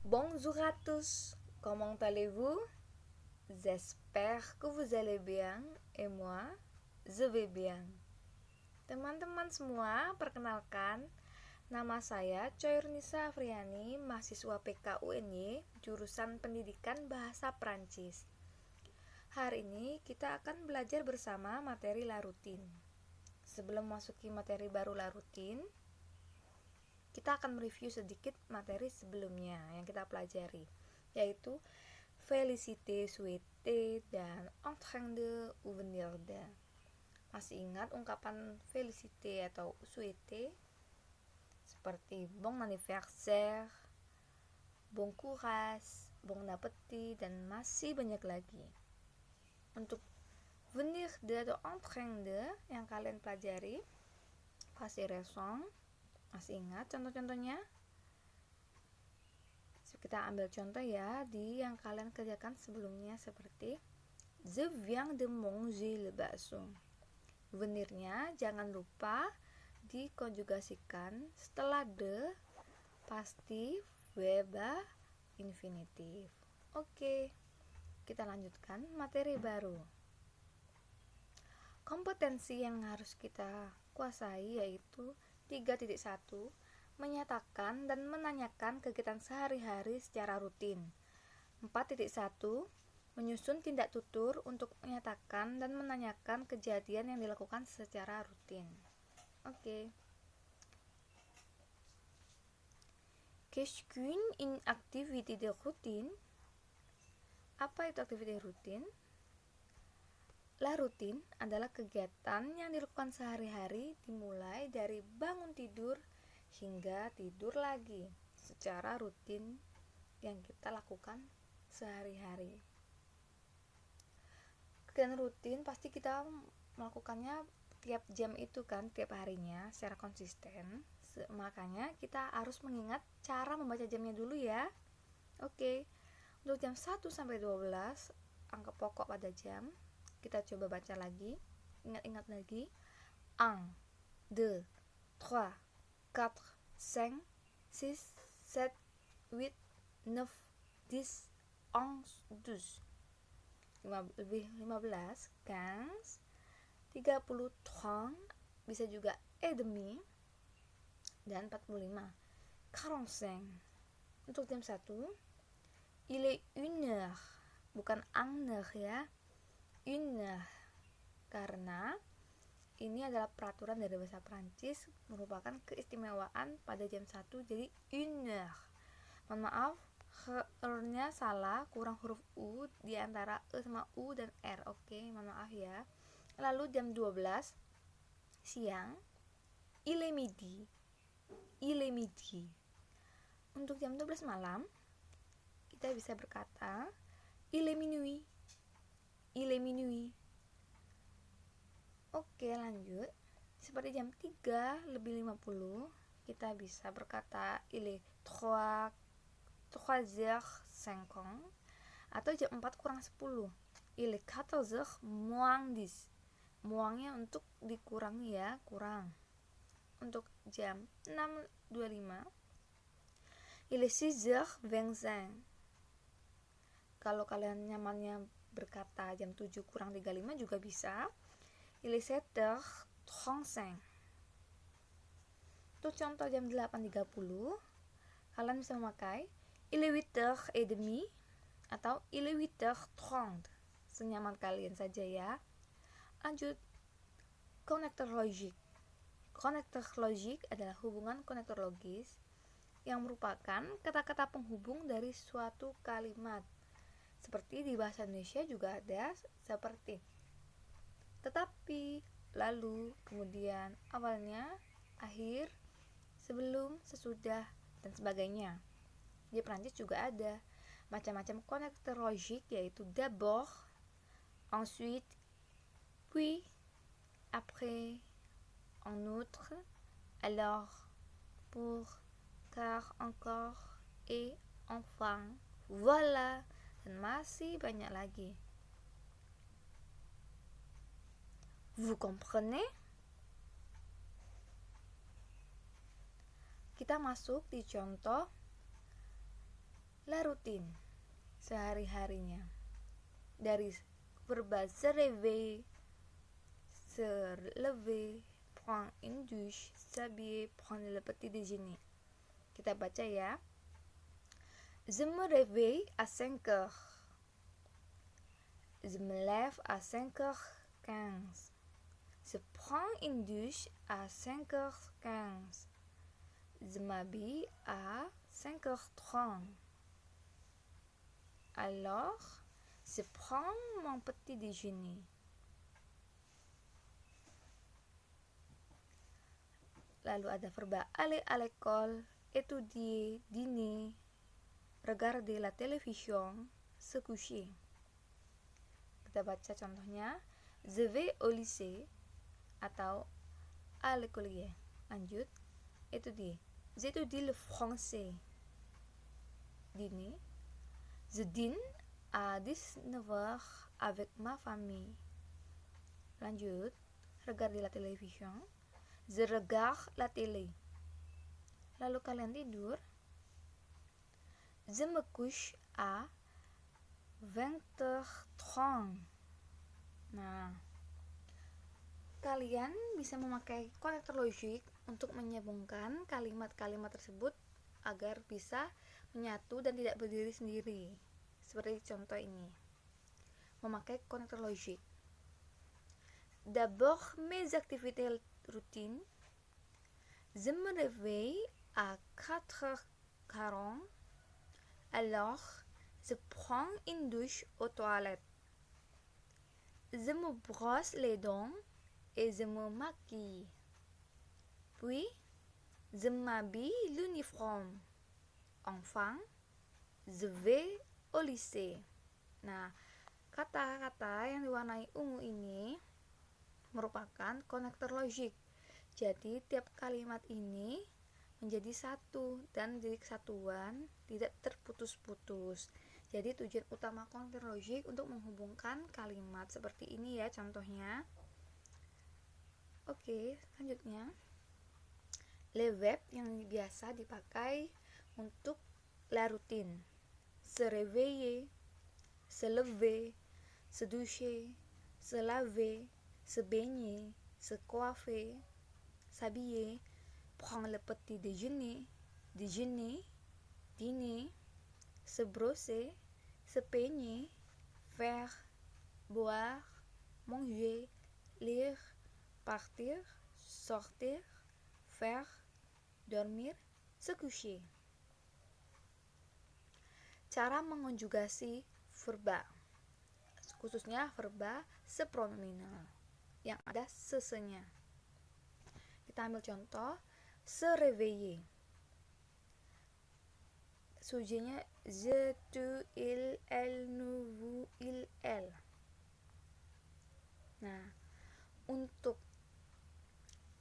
Bonjour à tous, comment allez-vous? J'espère que vous allez bien et moi, je vais bien. Teman-teman semua, perkenalkan, nama saya Coyrnisa Afriani, mahasiswa PKUNY, jurusan Pendidikan Bahasa Prancis. Hari ini kita akan belajar bersama materi La Routine. Sebelum masuki materi baru La Routine, kita akan mereview sedikit materi sebelumnya yang kita pelajari, yaitu féliciter, souhaiter, dan en train de ou venir de. Masih ingat ungkapan féliciter atau souhaiter? Seperti bon anniversaire, bon courage, bon appétit, dan masih banyak lagi. Untuk venir de atau en train de yang kalian pelajari, passé récent, masih ingat contoh-contohnya? Kita ambil contoh ya di yang kalian kerjakan sebelumnya, seperti je viens de manger le bakso. Venirnya jangan lupa dikonjugasikan setelah de pasti verb infinitif. Oke, kita lanjutkan materi baru. Kompetensi yang harus kita kuasai yaitu 3.1, menyatakan dan menanyakan kegiatan sehari-hari secara rutin. 4.1, menyusun tindak tutur untuk menyatakan dan menanyakan kejadian yang dilakukan secara rutin. Oke. Qu'est-ce qu'une activité de routine? Apa itu aktivitas rutin? La routine adalah kegiatan yang dilakukan sehari-hari dimulai dari bangun tidur hingga tidur lagi secara rutin yang kita lakukan sehari-hari. Kegiatan rutin pasti kita melakukannya tiap jam itu kan, tiap harinya secara konsisten. Makanya kita harus mengingat cara membaca jamnya dulu ya. Oke. Untuk jam 1 sampai 12 angka pokok pada jam. Kita coba baca lagi, ingat-ingat lagi. 1, 2, 3, 4, 5, 6, 7, 8, 9, 10, 11, 12. 15, 15, 30, 30, bisa juga et demi, dan 45, 45. Untuk jam 1, il est 1 heure, bukan 1 heure ya, 1 heure, karena ini adalah peraturan dari bahasa Prancis, merupakan keistimewaan pada jam 1, jadi 1 heure. Mohon maaf, R-nya salah, kurang huruf U di antara E sama U dan R. Oke, mohon maaf ya. Lalu jam 12 siang, il est midi. Il est midi. Untuk jam 12 malam, kita bisa berkata il est minuit. Il est minuit. Oke, lanjut. Seperti jam 3 lebih 50, kita bisa berkata il est 3h50, atau jam 4 kurang 10, il est 14h moins 10. Muangnya untuk dikurangi ya, kurang. Untuk jam 6.25, il est 6h25. Kalau kalian nyamannya berkata jam 7 kurang 35 juga bisa, il est 7h35. Untuk contoh jam 8.30, kalian bisa memakai il est 8h30 atau il est 8h30, senyaman kalian saja ya. Lanjut, konektor logik. Konektor logik adalah hubungan konektor logis yang merupakan kata-kata penghubung dari suatu kalimat. Seperti di bahasa Indonesia juga ada seperti tetapi, lalu, kemudian, awalnya, akhir, sebelum, sesudah, dan sebagainya. Di Prancis juga ada macam-macam konektor logik, yaitu d'abord, ensuite, puis, après, en outre, alors, pour, car, encore, et, enfin, voilà, dan masih banyak lagi. Vous comprenez? Kita masuk di contoh rutin sehari-harinya. Dari verba se réveiller, se lever, prendre une douche, s'habiller, prendre le petit déjeuner. Kita baca ya. Je me réveille à 5 heures. Je me lève à 5h15. Je prends une douche à 5h15. Je m'habille à 5h30. Alors, je prends mon petit déjeuner. Lalu ada verba aller à l'école, étudier, dîner, regarder la télévision, se coucher. Kita baca contohnya. Je vais au lycée atau à l'école. Lanjut. Étudier. J'étudie le français. Dîner. Je dîne à 19h avec ma famille. Lanjut. Regarder la télévision. Je regarde la télé. Lalu kalian tidur. Je me couche à 20h30. Nah, kalian bisa memakai konektor logik untuk menyambungkan kalimat-kalimat tersebut agar bisa menyatu dan tidak berdiri sendiri. Seperti contoh ini. Memakai konektor logik. D'abord mes activités routines. Je me réveille à 4h40. Alors, je prends une douche aux toilettes. Je me brosse les dents et je me maquille. Puis, je m'habille l'uniforme. Enfin, je vais au lycée. Nah, kata-kata yang diwarnai ungu ini merupakan konektor logik. Jadi, tiap kalimat ini menjadi satu dan menjadi kesatuan, tidak terputus-putus. Jadi tujuan utama konektor logik untuk menghubungkan kalimat seperti ini ya contohnya. Oke, selanjutnya le verb yang biasa dipakai untuk la routine. Se réveiller, se lever, se doucher, se laver, se baigner, se coiffer, s'habiller, prendre le petit déjeuner, déjeuner, dîner, se brosser, se peigner, faire, boire, manger, lire, partir, sortir, faire, dormir, se coucher. Cara mengonjugasi verba, khususnya verba sepronominal yang ada sesenya. Kita ambil contoh. Se réveiller. Sujet-nya je, tu, il, elle, nous, vous, il, elle. Nah, untuk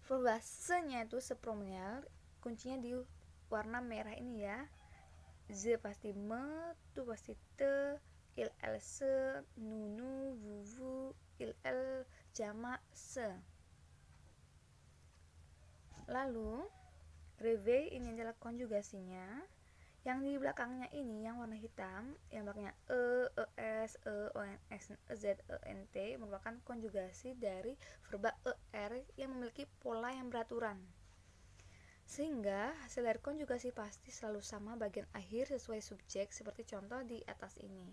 verba se-nya itu sepronominal, kuncinya di warna merah ini ya. Je pasti me, tu pasti te, il, elle, se, nous, vous, il, elle, jamak se. Lalu réveil ini adalah konjugasinya. Yang di belakangnya ini yang warna hitam, yang belakangnya es, ons, z, ent merupakan konjugasi dari verba er yang memiliki pola yang beraturan. Sehingga hasil dari konjugasi pasti selalu sama bagian akhir sesuai subjek seperti contoh di atas ini.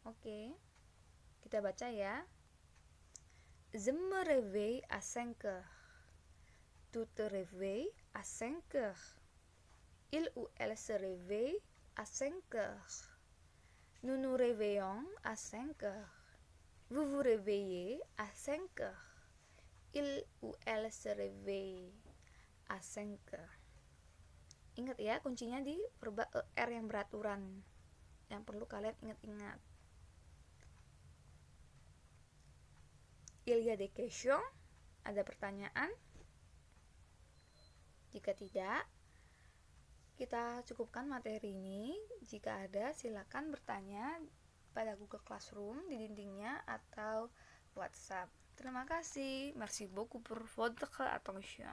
Oke. Kita baca ya. Je me réveille à 5 heures. Tu te réveilles à 5 heures. Il ou elle se réveille à 5 heures. Nous nous réveillons à 5 heures. Vous vous réveillez à 5 heures. Il ou elle se réveille à 5 heures. Ingat ya, kuncinya di verba er yang beraturan. Yang perlu kalian ingat-ingat. Il y a des questions? Ada pertanyaan? Jika tidak, kita cukupkan materi ini. Jika ada, silakan bertanya pada Google Classroom di dindingnya atau WhatsApp. Terima kasih. Merci beaucoup pour votre attention.